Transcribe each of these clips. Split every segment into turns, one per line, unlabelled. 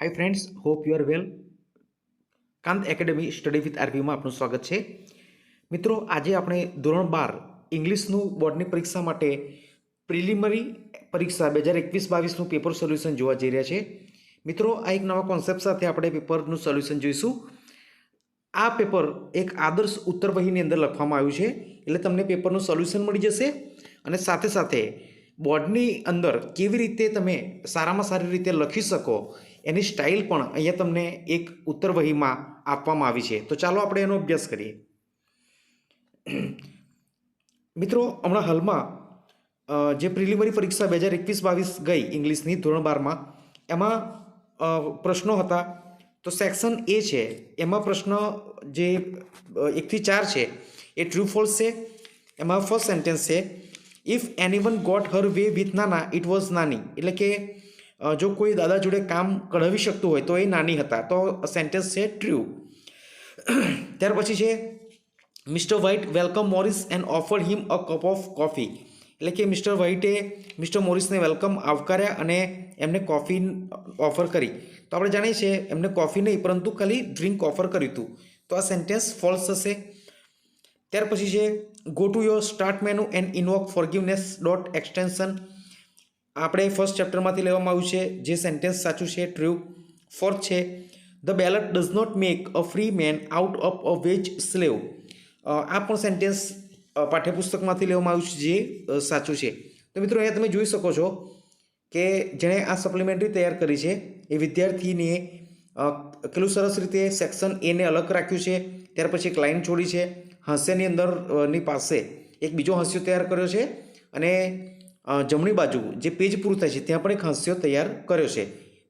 Hi friends, hope you are well. Kant academy study with આરવીમાં આપનું સ્વાગત છે। મિત્રો, આજે આપણે ધોરણ 12 ઇંગ્લિશનું બોર્ડની પરીક્ષા માટે પ્રિલિમિનરી પરીક્ષા 2021-22નું પેપર સોલ્યુશન જોવા જઈ રહ્યા છે। મિત્રો, આ એક નવા કોન્સેપ્ટ સાથે આપણે પેપરનું સોલ્યુશન જોઈશું। આ પેપર એક આદર્શ ઉત્તરવહીની અંદર લખવામાં આવ્યું છે, એટલે તમને પેપરનું સોલ્યુશન મળી જશે અને સાથે સાથે બોર્ડની અંદર કેવી રીતે તમે સારામાં સારી રીતે લખી શકો એની સ્ટાઇલ પણ અહીંયા તમને એક ઉત્તરવહીમાં આપવામાં આવી છે। તો ચાલો આપણે એનો અભ્યાસ કરીએ। મિત્રો, હમણાં હાલમાં જે પ્રિલિમિનરી પરીક્ષા 2021-22 ગઈ ઇંગ્લિશની ધોરણ 12માં, એમાં પ્રશ્નો હતા। તો સેક્શન એ છે, એમાં પ્રશ્ન જે 1 થી 4 છે એ ટ્રુ ફોલ્સ છે। એમાં ફર્સ્ટ સેન્ટેન્સ છે, if anyone got her way with Nana it was Nani, એટલે કે જો કોઈ દાદા જોડે કામ કઢાવી શકતું હોય તો એ નાની હતા, તો સેન્ટેન્સ છે ટ્રુ। ત્યાર પછી છે, Mr White welcome Morris and offered him a cup of coffee, એટલે કે મિસ્ટર વ્હાઇટે મિસ્ટર મોરિસને વેલકમ આવકાર્યા અને એમને કોફી ઓફર કરી। તો આપણે જાણીએ છીએ એમને કોફી નહીં પરંતુ ખાલી ડ્રિંક ઓફર કર્યું હતું, તો આ સેન્ટેન્સ ફોલ્સ થશે। ત્યાર પછી છે, go to your start menu and invoke forgiveness dot extension, આપણે ફર્સ્ટ ચેપ્ટરમાંથી લેવામાં આવ્યું છે, જે સેન્ટેન્સ સાચું છે ટ્રુ। ફોર્થ છે, the ballot does not make a free man out of a wage slave, આ પણ સેન્ટેન્સ પાઠ્યપુસ્તકમાંથી લેવામાં આવ્યું છે, જે સાચું છે। તો મિત્રો, અહીંયા તમે જોઈ શકો છો કે જેણે આ સપ્લિમેન્ટરી તૈયાર કરી છે એ વિદ્યાર્થીને કેટલું સરસ રીતે સેક્શન એને અલગ રાખ્યું છે। ત્યાર પછી એક લાઇન છોડી છે, હાસ્યની અંદરની પાસે એક બીજો હાસ્યો તૈયાર કર્યો છે અને જમણી બાજુ જે પેજ પૂરું થાય છે ત્યાં પણ એક હાસ્યો તૈયાર કર્યો છે।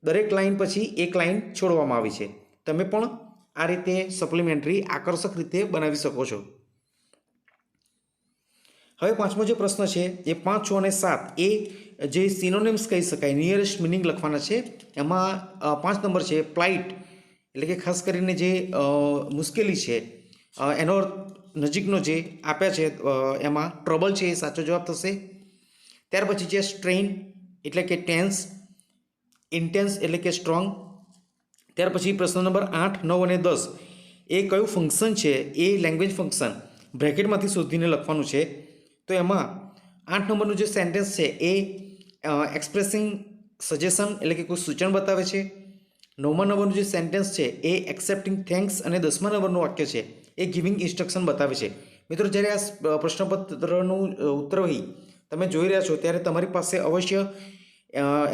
દરેક લાઇન પછી એક લાઇન છોડવામાં આવી છે। તમે પણ આ રીતે સપ્લિમેન્ટરી આકર્ષક રીતે બનાવી શકો છો। હવે પાંચમો જે પ્રશ્ન છે એ 5, 6 અને 7 એ જે સિનોનિમ્સ કહી શકાય, નિયરેસ્ટ મિનિંગ લખવાના છે। એમાં 5 નંબર છે પ્લાઇટ, એટલે કે ખાસ કરીને જે મુશ્કેલી છે એનો નજીકનો જે આપ્યા છે એમાં ટ્રબલ છે એ સાચો જવાબ થશે। ત્યાર પછી છે સ્ટ્રેઇન, એટલે કે ટેન્સ, ઇન્ટેન્સ એટલે કે સ્ટ્રોંગ। ત્યાર પછી પ્રશ્ન નંબર 8, 9 અને 10 એ કયું ફંક્શન છે, એ લેંગ્વેજ ફંક્શન બ્રેકેટમાંથી શોધીને લખવાનું છે। તો એમાં 8 નંબરનું જે સેન્ટેન્સ છે એ એક્સપ્રેસિંગ સજેશન એટલે કે કોઈ સૂચન બતાવે છે। 9મા નંબરનું જે સેન્ટેન્સ છે એ એક્સેપ્ટિંગ થેન્ક્સ અને 10મા નંબરનું વાક્ય છે એ ગિવિંગ ઇન્સ્ટ્રક્શન બતાવે છે। મિત્રો, જ્યારે આ પ્રશ્નપત્રનું ઉત્તરવહી તમે જોઈ રહ્યા છો ત્યારે તમારી પાસે અવશ્ય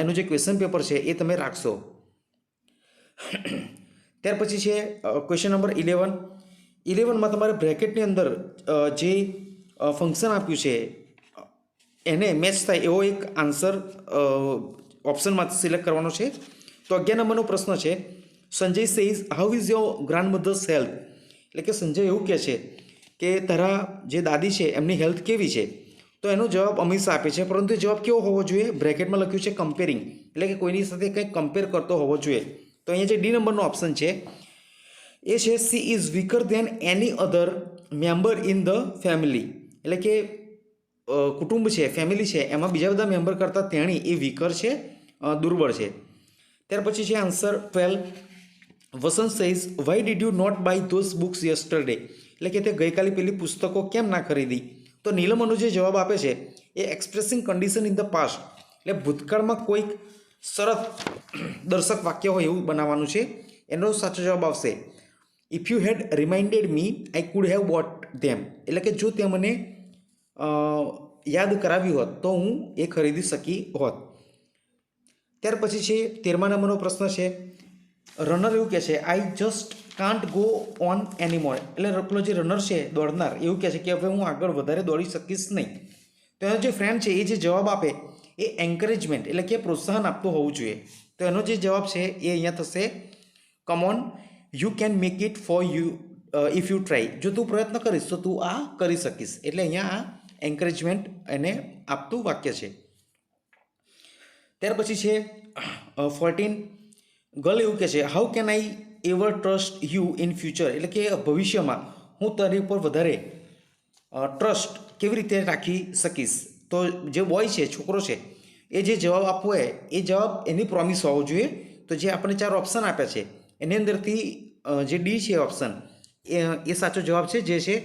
એનું જે ક્વેશ્ચન પેપર છે એ તમે રાખશો। ત્યાર પછી છે ક્વેશ્ચન નંબર 11માં તમારે બ્રેકેટની અંદર જે ફંક્શન આપ્યું છે એને મેચ થાય એવો એક આન્સર ઓપ્શનમાંથી સિલેક્ટ કરવાનો છે। તો 11 નંબરનો પ્રશ્ન છે, Sanjay says how is your grandmother's health, એટલે કે સંજય એવું કહે છે કે તારા જે દાદી છે એમની હેલ્થ કેવી છે। તો એનો જવાબ હંમેશા આપે છે, પરંતુ એ જવાબ કેવો હોવો જોઈએ, બ્રેકેટમાં લખ્યું છે કમ્પેરિંગ, એટલે કે કોઈની સાથે કંઈક કમ્પેર કરતો હોવો જોઈએ। તો અહીંયા જે ડી નંબરનો ઓપ્શન છે એ છે she is weaker than any other member in the family, એટલે કે કુટુંબ છે, ફેમિલી છે, એમાં બીજા બધા મેમ્બર કરતાં તેણી એ વીકર છે, દુર્બળ છે। ત્યાર પછી છે answer 12, Vasant says why did you not buy those books yesterday, એટલે કે તે ગઈકાલે પેલી પુસ્તકો કેમ ના ખરીદી। તો નીલમનો જે જવાબ આપે છે એ expressing condition in the past, એટલે ભૂતકાળમાં કોઈક શરત દર્શક વાક્ય હોય એવું બનાવવાનું છે। એનો સાચો જવાબ આવશે if you had reminded me I could have vote them, એટલે કે જો તે મને યાદ કરાવ્યું હોત તો હું એ ખરીદી શકી હોત। ત્યાર પછી છે 13મા નંબરનો પ્રશ્ન છે, રનર એવું કહે છે I just can't go on એનીમોર, એટલે પેલો જે રનર છે દોડનાર એવું કહે છે કે હવે હું આગળ વધારે દોડી શકીશ નહીં। તો એનો જે ફ્રેન્ડ છે એ જે જવાબ આપે એ એન્કરેજમેન્ટ એટલે કે પ્રોત્સાહન આપતું હોવું જોઈએ। તો એનો જે જવાબ છે એ અહીંયા થશે come on you can make it for you if you try, જો તું પ્રયત્ન કરીશ તો તું આ કરી શકીશ, એટલે અહીંયા આ એન્કરેજમેન્ટ એને આપતું વાક્ય છે। ત્યાર પછી છે 14, ગર્લ એવું કહે છે how can I ever trust you in future, એટલે કે ભવિષ્યમાં હું તારી ઉપર વધારે ટ્રસ્ટ કેવી રીતે રાખી શકીશ। તો જે બોય છે, છોકરો છે, એ જે જવાબ આપવો હોય એ જવાબ એની પ્રોમિસ હોવો જોઈએ। તો જે આપણે 4 ઓપ્શન આપ્યા છે એની અંદરથી જે ડી છે ઓપ્શન એ સાચો જવાબ છે, જે છે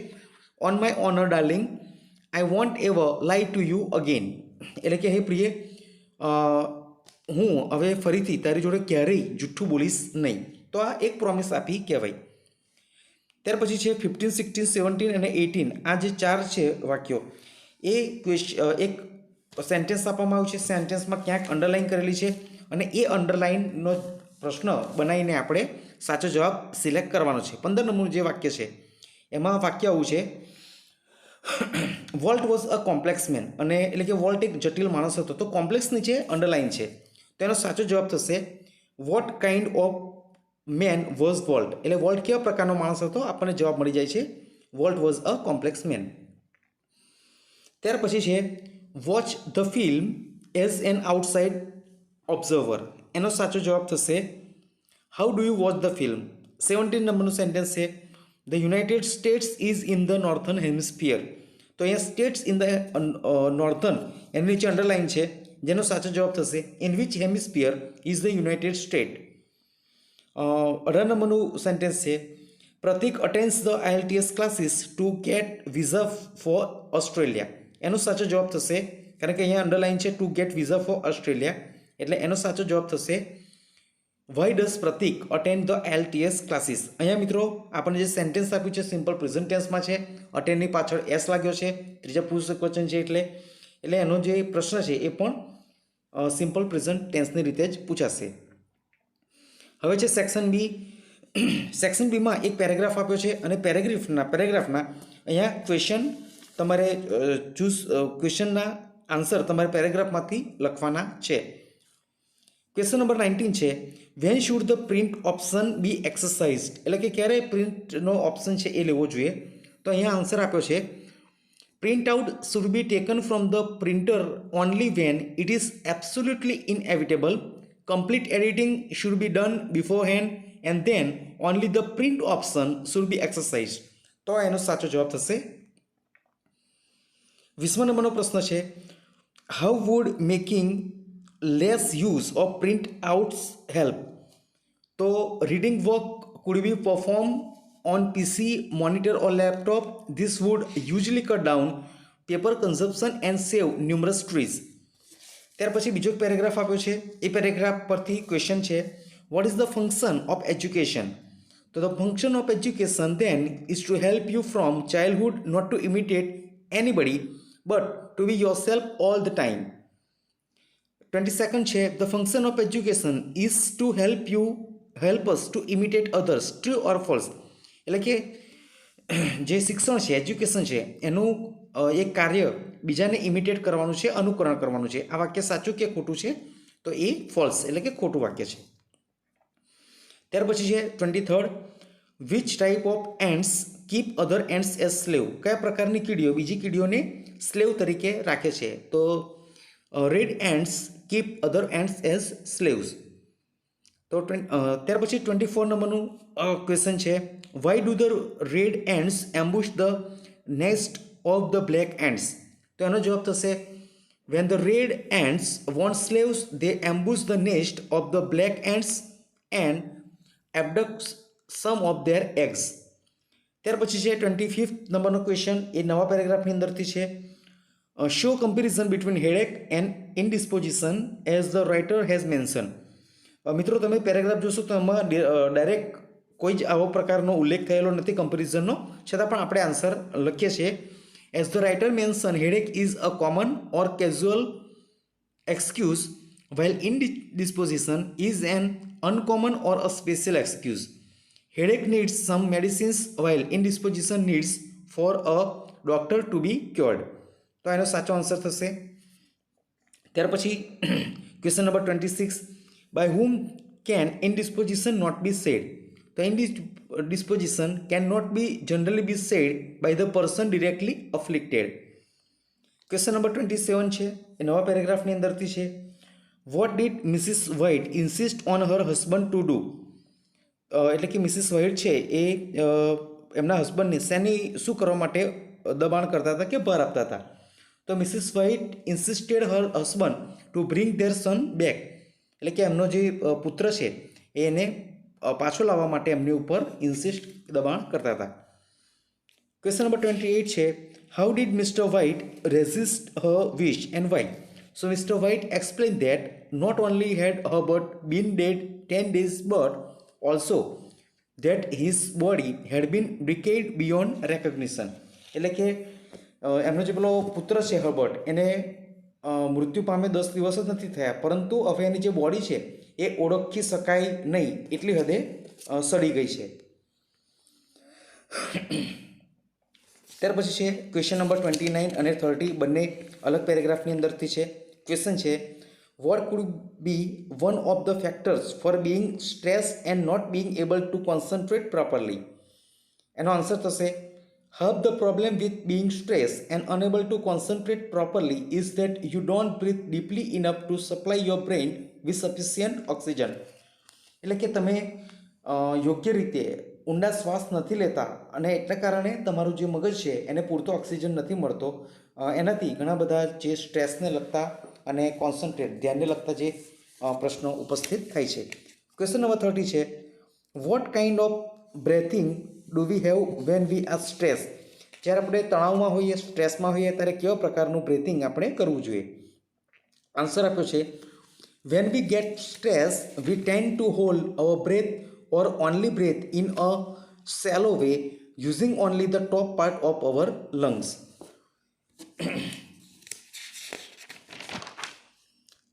on my honour darling I won't ever lie to you again. એટલે કે હે પ્રિય, હું હવે ફરીથી તારી જોડે ક્યારેય જૂઠું બોલીશ નહીં. તો આ એક પ્રોમિસ આપી કહેવાય. ત્યાર પછી છે 15, 16, 17 અને 18. આ જે 4 છે વાક્યો એ એક સેન્ટેન્સ આપવામાં આવ્યું છે. સેન્ટેન્સમાં ક્યાંક અંડરલાઇન કરેલી છે અને એ અંડરલાઇનનો પ્રશ્ન બનાવીને આપણે સાચો જવાબ સિલેક્ટ કરવાનો છે. 15 નંબરનું જે વાક્ય છે એમાં વાક્ય આવું છે, Walt was a complex man. અને એટલે કે વોલ્ટ એક જટિલ માણસ હતો. તો કોમ્પ્લેક્સ નીચે અંડરલાઇન છે, તો એનો સાચો જવાબ થશે what kind of man was Walt. એટલે વોલ્ટ કેવા પ્રકારનો માણસ હતો, આપણને જવાબ મળી જાય છે Walt was a complex man. ત્યાર પછી છે watch the film as an outside observer. એનો સાચો જવાબ થશે how do you watch the film. 17 નંબરનું સેન્ટેન્સ છે the United States is in the northern hemisphere. તો અહીંયા સ્ટેટ્સ ઇન ધ નોર્થન એની નીચે અંડરલાઇન છે, જેનો સાચો જવાબ થશે in which hemisphere is the United State. 18 નંબરનું સેન્ટેન્સ છે Pratik attends the IELTS classes to get visa for Australia. એનો સાચો જવાબ થશે, કારણ કે અહીંયા અંડરલાઇન છે to get visa for Australia, એટલે એનો સાચો જવાબ થશે why does Pratik attend the IELTS classes. અહીંયા મિત્રો આપણને જે સેન્ટેન્સ આપ્યું છે સિમ્પલ પ્રેઝન્ટ ટેન્સમાં છે. અટેન્ડની પાછળ એસ લાગ્યો છે, ત્રીજા પુરુષ વચન છે, એટલે એનો જે પ્રશ્ન છે એ પણ સિમ્પલ પ્રેઝન્ટ ટેન્સની રીતે જ પૂછાશે. હવે છે સેક્શન બી. સેક્શન બીમાં એક પેરેગ્રાફ આપ્યો છે અને પેરેગ્રાફના અહીંયા ક્વેશ્ચન તમારે ક્વેશ્ચનના આન્સર તમારે પેરેગ્રાફમાંથી લખવાના છે. ક્વેશ્ચન નંબર 19 છે when should the print option be exercised. એટલે કે ક્યારે પ્રિન્ટનો ઓપ્શન છે એ લેવો જોઈએ. તો અહીંયા આન્સર આપ્યો છે print out should be taken from the printer only when it is absolutely inevitable. Complete editing should be done beforehand and then only the print option should be exercised. તો એનો સાચો જવાબ થશે. 20 નંબરનો પ્રશ્ન છે how would making less use of print outs help. તો reading work could be perform on PC, monitor or laptop. This would usefully cut down paper consumption and save numerous trees. ત્યાર પછી બીજો પેરેગ્રાફ આપ્યો છે. એ paragraph પરથી question છે what is the function of education. તો the function of education then is to help you from childhood not to imitate anybody but to be yourself all the time. 22nd છે the function of education is to help us to imitate others. True or false. એટલે કે જે શિક્ષણ છે, education છે, એનું એક કાર્ય બીજાને ઇમિટેટ કરવાનું છે, અનુકરણ કરવાનું છે. આ વાક્ય સાચું કે ખોટું છે? તો એ ફોલ્સ એટલે કે ખોટું વાક્ય છે. ત્યાર પછી છે 23rd which type of ants keep other ants as slave. કયા પ્રકારની કીડીઓ બીજી કીડીઓને સ્લેવ તરીકે રાખે છે? તો red ants keep other ants as slaves. તો ત્યાર પછી 24 નંબરનું ક્વેશ્ચન છે why do the red ants ambush the nest of the black ants. તો એનો જવાબ થશે when the red ants want slaves they ambush the nest of the black ants and abduct some of their eggs. ત્યાર પછી છે 25th નંબરનો question. એ નવા પેરેગ્રાફની અંદરથી છે show comparison between headache and indisposition as the writer has mention. મિત્રો તમે પેરેગ્રાફ જોશો તો એમાં ડાયરેક્ટ કોઈ જ આવો પ્રકારનો ઉલ્લેખ થયેલો નથી કમ્પેરિઝનનો, છતાં પણ આપણે આન્સર લખીએ છીએ as the writer mention headache is a common or casual excuse while indisposition is an uncommon or a special excuse. Headache needs some medicines while indisposition needs for a doctor to be cured. તો એનો સાચો answer થશે. ત્યાર પછી question number 26 by whom can indisposition not be said. તો indisposition cannot be generally be said by the person directly afflicted. Question number 27 છે એ નવા પેરેગ્રાફની અંદરથી છે what did Mrs White insist on her husband to do. એટલે કે Mrs white છે એ એમના હસબન્ડને શું કરવા માટે દબાણ કરતા હતા કે ભાર આપતા હતા? તો Mrs White insisted her husband to bring their son back. એટલે કે એમનો જે પુત્ર છે એને પાછો લાવવા માટે એમની ઉપર ઇન્સિસ્ટ દબાણ કરતા હતા. ક્વેશ્ચન નંબર 28 છે, how did Mr White resist her wish and why? So Mr White explain that not only had Herbert been dead 10 days but also that his body had been decayed beyond recognition. એટલે કે એમનો જે પેલો પુત્ર છે Herbert એને મૃત્યુ પામે 10 દિવસ જ નથી થયા, પરંતુ હવે એની જે બોડી છે એ ઓળખી શકાય નહીં એટલી હદે સડી ગઈ છે. ત્યાર પછી છે ક્વેશ્ચન નંબર 29 અને 30 બંને અલગ પેરેગ્રાફની અંદરથી છે. ક્વેશ્ચન છે, what could be one of the factors for being stressed and not being able to concentrate properly? એનો આન્સર થશે, half the problem with being stressed and unable to concentrate properly is that you don't breathe deeply enough to supply your brain with sufficient oxygen. એટલે કે તમે યોગ્ય રીતે ઊંડા શ્વાસ નથી લેતા અને એટલા કારણે તમારું જે મગજ છે એને પૂરતો ઓક્સિજન નથી મળતો. એનાથી ઘણા બધા જે સ્ટ્રેસને લગતા અને કોન્સન્ટ્રેટ ધ્યાનને લગતા જે પ્રશ્નો ઉપસ્થિત થાય છે. ક્વેશ્ચન નંબર 30 છે, vote kind of breathing do we have van we R stress? જ્યારે આપણે તણાવમાં હોઈએ, સ્ટ્રેસમાં હોઈએ ત્યારે કેવા પ્રકારનું બ્રેથિંગ આપણે કરવું જોઈએ? આન્સર આપ્યો છે, when we get stress we tend to hold our breath or only breathe in a shallow way using only the top part of our lungs.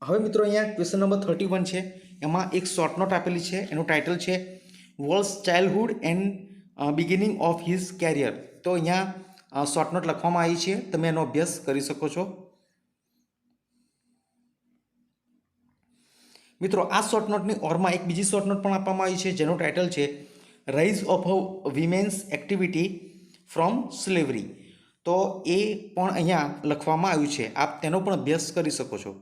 હવે મિત્રો અહીંયા ક્વેશ્ચન નંબર 31 છે, એમાં એક શોર્ટ નોટ આપેલી છે. એનું ટાઇટલ છે Walt's childhood and beginning of his career. તો અહીંયા શોર્ટ નોટ લખવામાં આવી છે, તમે એનો અભ્યાસ કરી શકો છો. મિત્રો આ શોર્ટ નોટની ઓરમાં એક બીજી શોર્ટ નોટ પણ આપવામાં આવી છે જેનું ટાઇટલ છે rise of women's activity from slavery. તો એ પણ અહીંયા લખવામાં આવ્યું છે, આપ તેનો પણ અભ્યાસ કરી શકો છો.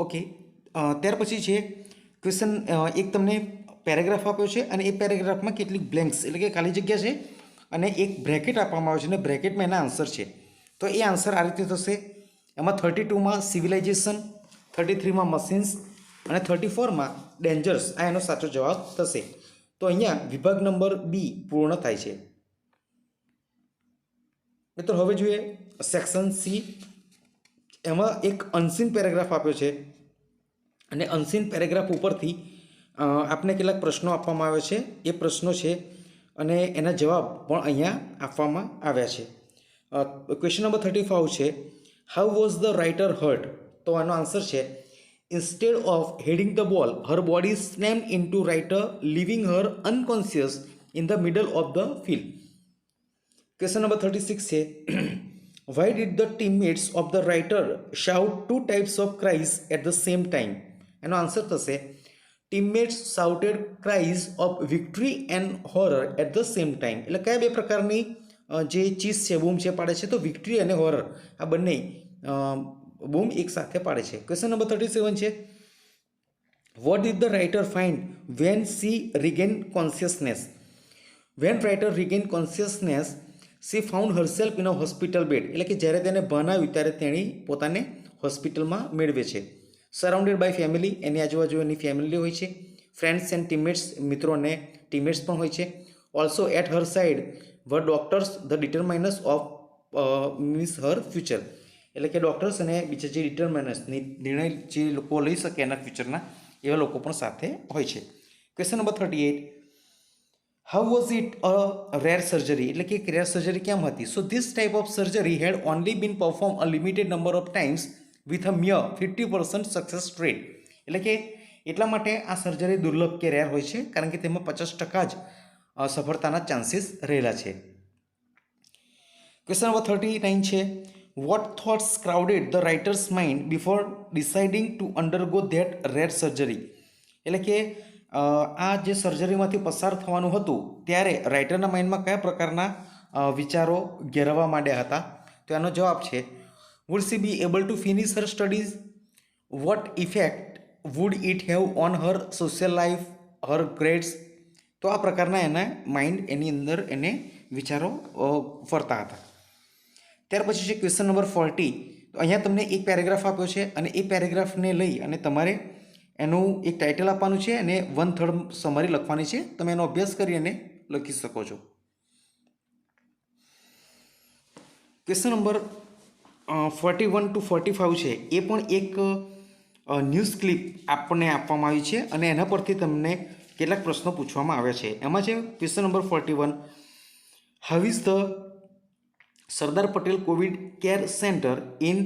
ઓકે, ત્યાર પછી છે ક્વેશ્ચન, એક તમને પેરેગ્રાફ આપ્યો છે અને એ પેરેગ્રાફમાં કેટલીક બ્લેન્ક્સ એટલે કે ખાલી જગ્યા છે અને એક બ્રેકેટ આપવામાં આવ્યો છે અને બ્રેકેટમાં એના આન્સર છે. તો એ આન્સર આ રીતે થશે, એમાં 32માં સિવિલાઇઝેશન, 33માં મશીન્સ અને 34માં ડેન્જર્સ આ એનો સાચો જવાબ થશે. તો અહીંયા વિભાગ નંબર બી પૂર્ણ થાય છે. મિત્રો હવે જોઈએ સેક્શન સી. એમાં એક અનસીન પેરેગ્રાફ આપ્યો છે અને અનસીન પેરેગ્રાફ ઉપરથી આપને કેટલાક પ્રશ્નો આપવામાં આવ્યા છે. એ પ્રશ્નો છે અને એના જવાબ પણ અહીંયા આપવામાં આવ્યા છે. ક્વેશ્ચન નંબર 35 છે, how was the writer hurt? તો આનો આન્સર છે, instead of heading the ball her body slammed into writer leaving her unconscious in the middle of the field. Question number 36 છે, why did the teammates of the writer shout 2 types of cries at the same time? એનો answer થશે, teammates shouted cries of victory and horror at the same time. એટલે કયા બે પ્રકારની જે cheese છે બૂમ છે પાડે છે? તો વિક્ટરી અને હોરર આ બંને બૂમ એક સાથે પાડે છે. ક્વેશ્ચન નંબર 37 છે, what did the writer find when she regain consciousness? When writer regain consciousness she found herself in a hospital bed. એટલે કે જ્યારે તેને ભાન આવ્યું ત્યારે તેણી પોતાને હોસ્પિટલમાં મેળવે છે. સરાઉન્ડેડ બાય ફેમિલી, એની આજુબાજુ એની ફેમિલી હોય છે. ફ્રેન્ડ્સ એન્ડ ટીમમેટ્સ, મિત્રો અને ટીમમેટ્સ પણ હોય છે. Also at her side were doctors the determiners of means her future. એટલે કે ડૉક્ટર્સ અને બીજા જે ડિટરમાઇનર્સ નિર્ણય જે લોકો લઈ શકે એના ફ્યુચરના એવા લોકો પણ સાથે હોય છે. Question number 38, how was it a rare surgery? એટલે કે એક રેર સર્જરી કેમ હતી? So this type of surgery had only been perform a limited number of times with a mere 50% success rate. એટલે કે એટલા માટે આ સર્જરી દુર્લભ કે રેર હોય છે કારણ કે તેમાં 50% જ સફળતાના ચાન્સીસ રહેલા છે. ક્વેશ્ચન નંબર 39 છે, what thoughts crowded the writer's mind before deciding to undergo that rare surgery? એટલે કે આ જે સર્જરીમાંથી પસાર થવાનું હતું ત્યારે રાઇટરના માઇન્ડમાં કયા પ્રકારના વિચારો ઘેરવા માંડ્યા હતા? તો એનો જવાબ છે, would she be able to finish her studies? What effect would it have on her social life, her grades? તો આ પ્રકારના એના માઇન્ડ એની અંદર એને વિચારો ફરતા હતા. ત્યાર પછી છે ક્વેશ્ચન નંબર 40. તો અહીંયા તમને એક પેરેગ્રાફ આપ્યો છે અને એ પેરેગ્રાફને લઈ અને તમારે એનું એક ટાઇટલ આપવાનું છે અને 1/3 સમરી લખવાની છે. તમે એનો અભ્યાસ કરી અને લખી શકો છો. ક્વેશ્ચન નંબર 41 to 45 છે એ પણ એક ન્યૂઝ ક્લિપ આપણને આપવામાં આવી છે અને એના પરથી તમને કેટલાક પ્રશ્નો પૂછવામાં આવ્યા છે. એમાં છે question number 41, how is the Sardar Patel COVID care centre in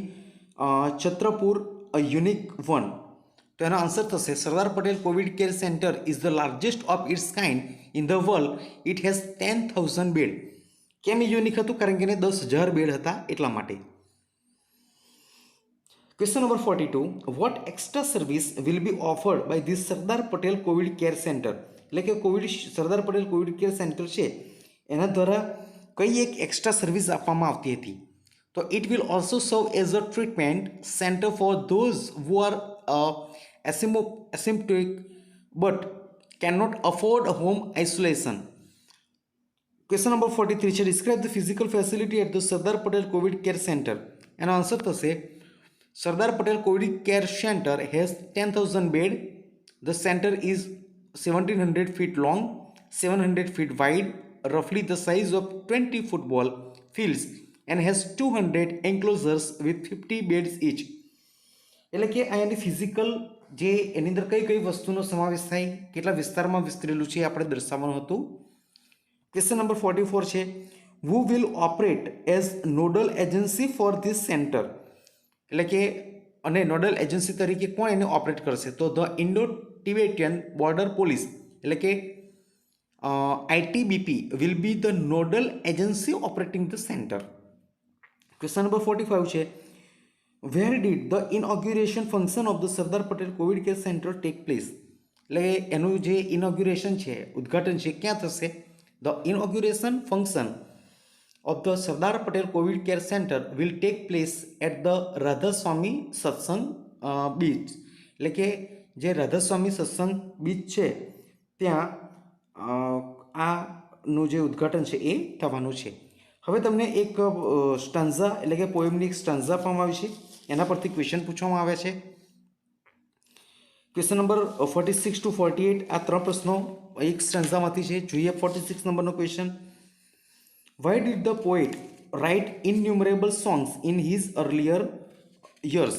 Chhatarpur a unique one? તો એનો આન્સર થશે Sardar Patel COVID care centre is the largest of its kind in the world. It has 10,000 bed. કેમ એ યુનિક હતું? કારણ કે એને 10,000 બેડ હતા એટલા માટે. Question number 42, what extra service will be offered by this Sardar Patel COVID care centre? એટલે કે Sardar Patel COVID care centre છે એના દ્વારા કઈ એક એક્સ્ટ્રા સર્વિસ આપવામાં આવતી હતી? તો it will also serve as a treatment centre for those who are asymptomatic but cannot afford home isolation. Question number 43 છે, describe the physical facility at the Sardar Patel COVID care centre. એનો answer થશે Sardar Patel COVID care centre has 10,000 bed. The centre is 1,700 feet long, 700 feet wide, roughly the size of 20 football fields, and has 200 enclosures with 50 beds each. એટલે કે અહીંયાની physical જે એની અંદર કઈ કઈ વસ્તુનો સમાવેશ થાય, કેટલા વિસ્તારમાં વિસ્તરેલું છે આપણે દર્શાવવાનું હતું. ક્વેશ્ચન નંબર 44 છે, who will operate as nodal agency for this centre? એટલે કે અને નોડલ એજન્સી તરીકે કોણ એને ઓપરેટ કરશે? તો the Indo Tibetan border police એટલે કે ITBP will be the nodal agency operating the centre. Question number 45 છે, where did the inauguration function of the Sardar Patel COVID care centre take place? એટલે એનું જે ઇનોગ્યુરેશન છે, ઉદ્ઘાટન છે, ક્યાં થશે? The inauguration function of the Sardar Patel COVID Care Center will take place at the Radhaswami સત્સંગ બીચ. એટલે કે જે રાધાસ્વામી સત્સંગ બીચ છે ત્યાં આનું જે ઉદ્ઘાટન છે એ થવાનું છે. હવે તમને એક સ્ટાન્ઝા એટલે કે પોએમની એક સ્ટાન્ઝા આપવામાં આવી છે, એના પરથી ક્વેશ્ચન પૂછવામાં આવ્યા છે. ક્વેશ્ચન નંબર 46 to 48 આ ત્રણ પ્રશ્નો એક સ્ટાન્ઝામાંથી છે. જોઈએ 46 નંબરનો question. Why did the poet write innumerable songs in his earlier years?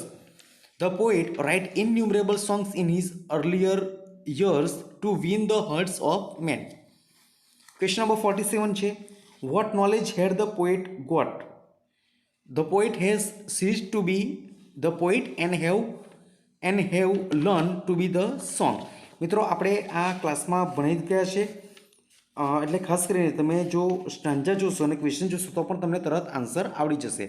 The poet write innumerable songs in his earlier years to win the hearts of men. Question number 47 છે, what knowledge had the poet got? The poet has ceased to be the poet and have learned to be the song. મિત્રો આપણે આ ક્લાસમાં ભણી જ ગયા છે, એટલે ખાસ કરીને તમે જો સ્ટાન્ઝા જોશો અને ક્વેશ્ચન જોશો તો પણ તમને તરત આન્સર આવડી જશે.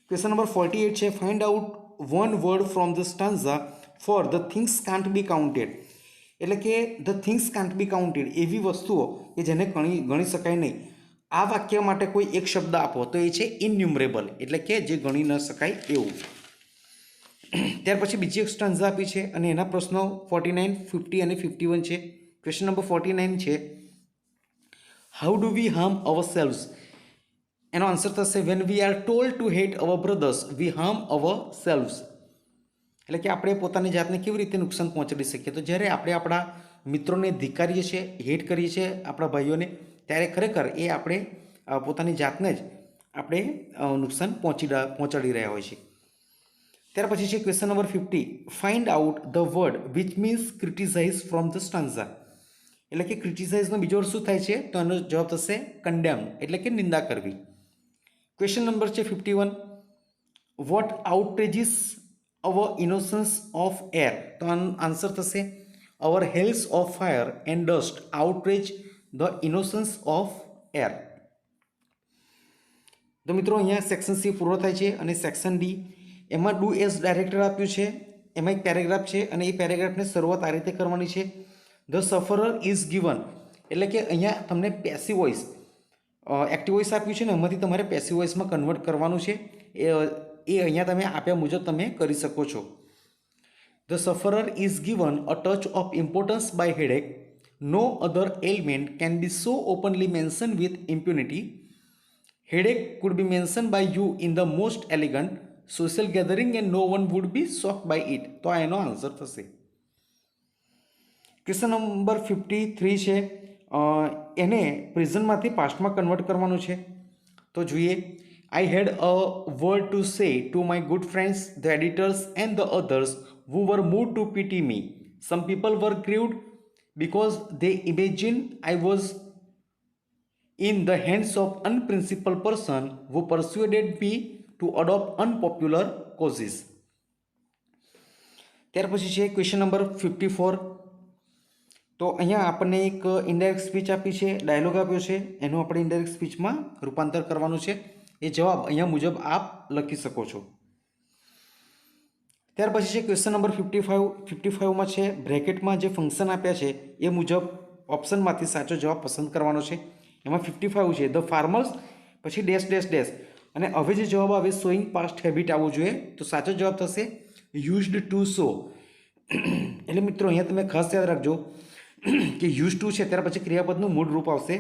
ક્વેશ્ચન નંબર 48 છે, find out one word from the stanza for the things can't B counted. એટલે કે the things can't B counted એવી વસ્તુઓ કે જેને ગણી શકાય નહીં. આ વાક્ય માટે કોઈ એક શબ્દ આપો તો એ છે ઇન્યુમરેબલ, એટલે કે જે ગણી ન શકાય એવું. ત્યાર પછી બીજી એક સ્ટાન્ઝા આપી છે અને એના પ્રશ્નો 49, 50 અને 51 છે. ક્વેશ્ચન નંબર 49 છે, how do we harm ourselves? એનો આન્સર થશે when we are told to hate our brothers we harm ourselves. એટલે કે આપણે પોતાની જાતને કેવી રીતે નુકસાન પહોંચાડી શકીએ? તો જ્યારે આપણે આપણા મિત્રોને ધિક્કારીએ છીએ, હેટ કરીએ છીએ આપણા ભાઈઓને, ત્યારે ખરેખર એ આપણે પોતાની જાતને જ આપણે નુકસાન પહોંચાડી રહ્યા હોય છે. ત્યાર પછી છે question number 50, find out the word which means criticise from the stanza. એટલે કે ક્રિટિસાઇઝનો બીજો અર્થ શું થાય છે? તો એનો જવાબ થશે કન્ડેમ, એટલે કે નિંદા કરવી. ક્વેશ્ચન નંબર છે 51, what outrages our innocence of air? તો આનો આન્સર થશે our hells of fire and dust outrage the innocence of air. તો મિત્રો અહીંયા સેક્શન સી પૂરો થાય છે અને સેક્શન ડી એમાં ડુ એઝ ડાયરેક્ટર આપ્યું છે. એમાં એક પેરેગ્રાફ છે અને એ પેરેગ્રાફને શરૂઆત આ રીતે કરવાની છે, ધ સફરર ઇઝ ગિવન. એટલે કે અહીંયા તમને પેસિવ વોઇસ એક્ટિવ વોઇસ આપ્યું છે ને એમાંથી તમારે પેસિવ વોઇસમાં કન્વર્ટ કરવાનું છે. એ અહીંયા તમે આપ્યા મુજબ તમે કરી શકો છો. The sufferer is given a touch of importance by headache. No other element can be so openly mention with impunity. headache could be mentioned by you in the most elegant social gathering and no one would be shocked by it. તો આ એનો answer થશે. Question number 53 છે, એને પ્રેઝન્ટમાંથી પાસ્ટમાં convert કરવાનું છે. તો જોઈએ. I had a word to say to my good friends, the editors and the others who were moved to pity me. Some people were grieved because they imagined I was in the hands of unprincipled person who persuaded me to adopt unpopular causes. ત્યાર પછી છે question number 54. તો અહીંયા આપણને એક indirect speech આપી છે, dialog આપ્યો છે, એનું આપણે ઇનડાયરેક્ટ સ્પીચમાં રૂપાંતર કરવાનું છે. એ જવાબ અહીંયા મુજબ આપ લખી શકો છો. ત્યાર પછી છે ક્વેશ્ચન નંબર 55માં છે બ્રેકેટમાં જે ફંક્શન આપ્યા છે એ મુજબ ઓપ્શનમાંથી સાચો જવાબ પસંદ કરવાનો છે. એમાં 55 છે ધ ફાર્મર્સ, પછી ડેશ ડેશ ડેશ, અને હવે જે જવાબ આવે શોઈંગ પાસ્ટ હેબિટ આવવો જોઈએ. તો સાચો જવાબ થશે યુઝડ ટુ શો. એટલે મિત્રો અહીંયા તમે ખાસ યાદ રાખજો કે યુઝ ટુ છે ત્યાર પછી ક્રિયાપદનું મૂળ રૂપ આવશે,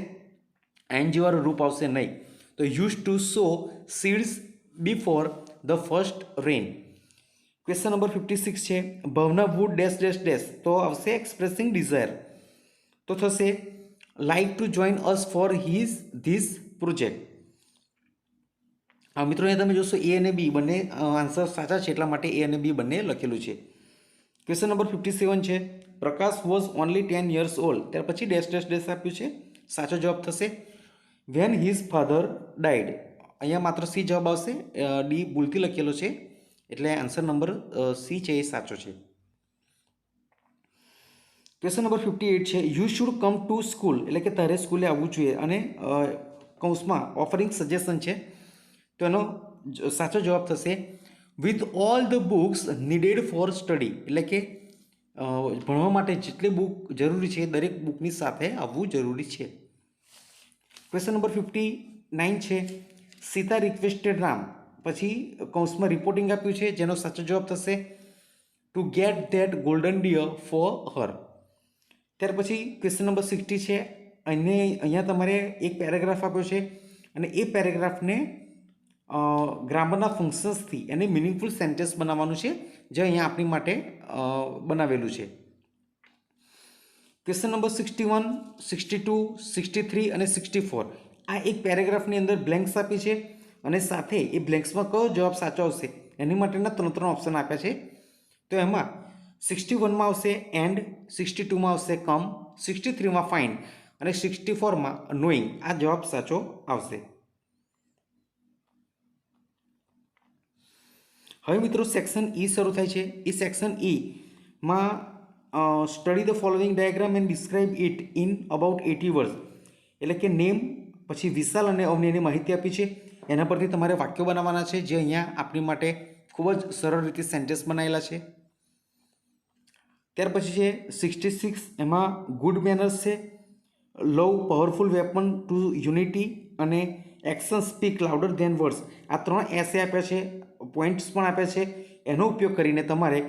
એનજી વાળું રૂપ આવશે નહીં. તો use to so seeds before the first rain. Question number 56 છે ભાવના વુડ ડેશ ડેશ ડેશ, તો આવશે એક્સપ્રેસિંગ ડિઝાયર. તો થશે like to join us for this project. મિત્રો અહીંયા તમે જોશો એ અને બી બંને આન્સર સાચા છે, એટલા માટે એ અને બી બંને લખેલું છે. ક્વેશ્ચન નંબર 57 છે પ્રકાશ વોઝ ઓનલી 10 years old, ત્યાર પછી ડેશ ડેશ ડેશ આપ્યું છે. સાચો જવાબ થશે વેન હિઝ ફાધર ડાઈડ. અહીંયા માત્ર સી જવાબ આવશે, ડી ભૂલથી લખેલો છે, એટલે આન્સર નંબર સી છે એ સાચો છે. ક્વેશ્ચન નંબર 58 છે you should come to school, એટલે કે તારે સ્કૂલે આવવું જોઈએ, અને કૌંસમાં ઓફરિંગ સજેશન છે. તો એનો સાચો જવાબ થશે with all the books needed for study, એટલે કે ભણવા માટે જેટલી બુક જરૂરી છે દરેક બુકની સાથે આવવું જરૂરી છે. ક્વેશ્ચન નંબર 59 છે સીતા રિક્વેસ્ટેડ રામ, પછી કૌંસમાં રિપોર્ટિંગ આપ્યું છે, જેનો સાચો જવાબ થશે to get that golden deer for her. ત્યાર પછી ક્વેશ્ચન નંબર 60 છે, અને અહીંયા તમારે એક પેરેગ્રાફ આપ્યો છે, અને એ પેરેગ્રાફને ગ્રામરના ફંક્શન્સથી એને મિનિંગફુલ સેન્ટેન્સ બનાવવાનું છે, જે અહીંયા આપણી માટે બનાવેલું છે. ક્વેશ્ચન નંબર 61, 62, 63 અને 64 આ એક પેરેગ્રાફની અંદર બ્લેન્ક્સ આપી છે, અને સાથે એ બ્લેન્ક્સમાં કયો જવાબ સાચો આવશે એની માટેના ત્રણ ઓપ્શન આપ્યા છે. તો એમાં 61માં આવશે એન્ડ, 62માં આવશે કમ, 63માં ફાઇન્ડ, અને 64માં નોઈંગ. આ જવાબ સાચો આવશે. હવે મિત્રો સેક્શન ઈ શરૂ થાય છે. એ સેક્શન ઈમાં study the following diagram and describe it in about 80 words, એટલે કે નેમ, પછી વિશાલ અને અવનીની માહિતી આપી છે, એના પરથી તમારે વાક્યો બનાવવાના છે, જે અહીંયા આપણી માટે ખૂબ જ સરળ રીતે સેન્ટેન્સ બનાવેલા છે. ત્યાર પછી છે 66, એમાં ગુડ મેનર્સ છે, love powerful weapon to unity, અને action speak louder than words. આ 3 એસે આપ્યા છે, પોઈન્ટ્સ પણ આપ્યા છે, એનો ઉપયોગ કરીને તમારે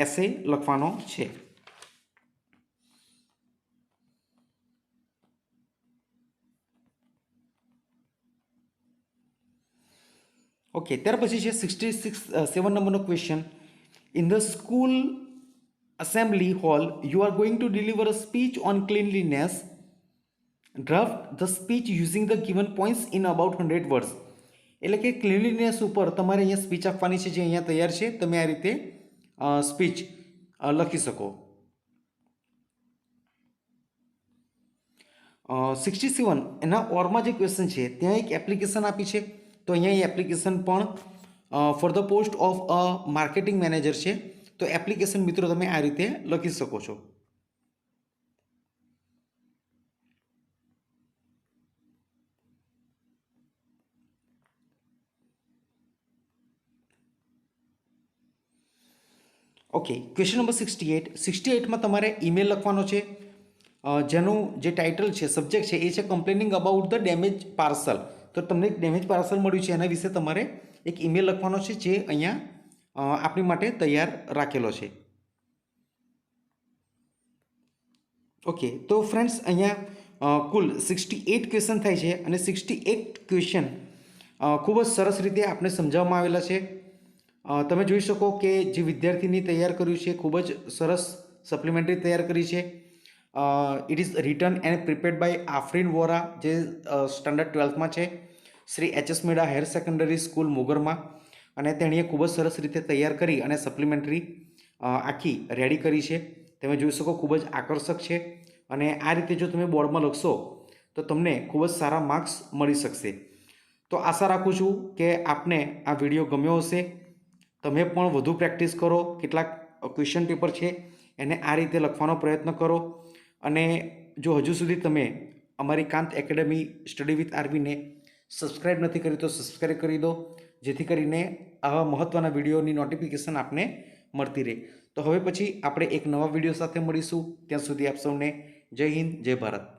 એસે લખવાનો છે. ઓકે, ત્યાર પછી છે 7 નંબરનો question. In the school assembly hall you are going to deliver a speech on cleanliness. Draft the speech using the given points in about 100 words. એટલે કે ક્લીનલીનેસ ઉપર તમારે અહીંયા સ્પીચ આપવાની છે, જે અહીંયા તૈયાર છે. તમે આ રીતે સ્પીચ લખી શકો. 67 એના ઓરમાં જે ક્વેશ્ચન છે ત્યાં એક એપ્લિકેશન આપી છે, તો અહીંયા એ એપ્લિકેશન પણ for the post of a marketing manager છે. તો એપ્લિકેશન મિત્રો તમે આ રીતે લખી શકો છો. ઓકે, ક્વેશ્ચન નંબર 68માં તમારે ઈમેલ લખવાનો છે, જેનું જે ટાઇટલ છે, સબ્જેક્ટ છે, એ છે complaining about the damage parcel. તો તમને એક ડેમેજ પાર્સલ મળ્યું છે, એના વિશે તમારે એક ઈમેલ લખવાનો છે, જે અહીંયા આપણી માટે તૈયાર રાખેલો છે. ઓકે, તો ફ્રેન્ડ્સ અહીંયા કુલ 68 ક્વેશ્ચન થાય છે અને 68 ક્વેશ્ચન ખૂબ જ સરસ રીતે આપણે સમજાવવામાં આવેલા છે. તમે જોઈ શકો કે જે વિદ્યાર્થીની તૈયાર કર્યું છે ખૂબ જ સરસ સપ્લિમેન્ટરી તૈયાર કરી છે. It is written and prepared by Afreen Vora, જે સ્ટાન્ડર્ડ 12માં છે, Shri H S. Meda higher secondary school મોગરમાં. અને તેણીએ ખૂબ જ સરસ રીતે તૈયાર કરી અને સપ્લિમેન્ટરી આખી રેડી કરી છે. તમે જોઈ શકો ખૂબ જ આકર્ષક છે અને આ રીતે જો તમે બોર્ડમાં લખશો તો તમને ખૂબ જ સારા માર્ક્સ મળી શકશે. તો આશા રાખું છું કે આપને આ વિડીયો ગમ્યો હશે. તમે પણ વધુ પ્રેક્ટિસ કરો, કેટલાક ક્વેશ્ચન પેપર છે એને આ રીતે લખવાનો પ્રયત્ન કરો. અને જો હજુ સુધી તમે અમારી કાંત એકેડમી સ્ટડી વિથ આરવીને સબસ્ક્રાઈબ નથી કરી તો સબસ્ક્રાઈબ કરી દો, જેથી કરીને આવા મહત્ત્વના વિડીયોની નોટિફિકેશન આપને મળતી રહે. તો હવે પછી આપણે એક નવા વિડીયો સાથે મળીશું. ત્યાં સુધી આપ સૌને જય હિન્દ, જય ભારત.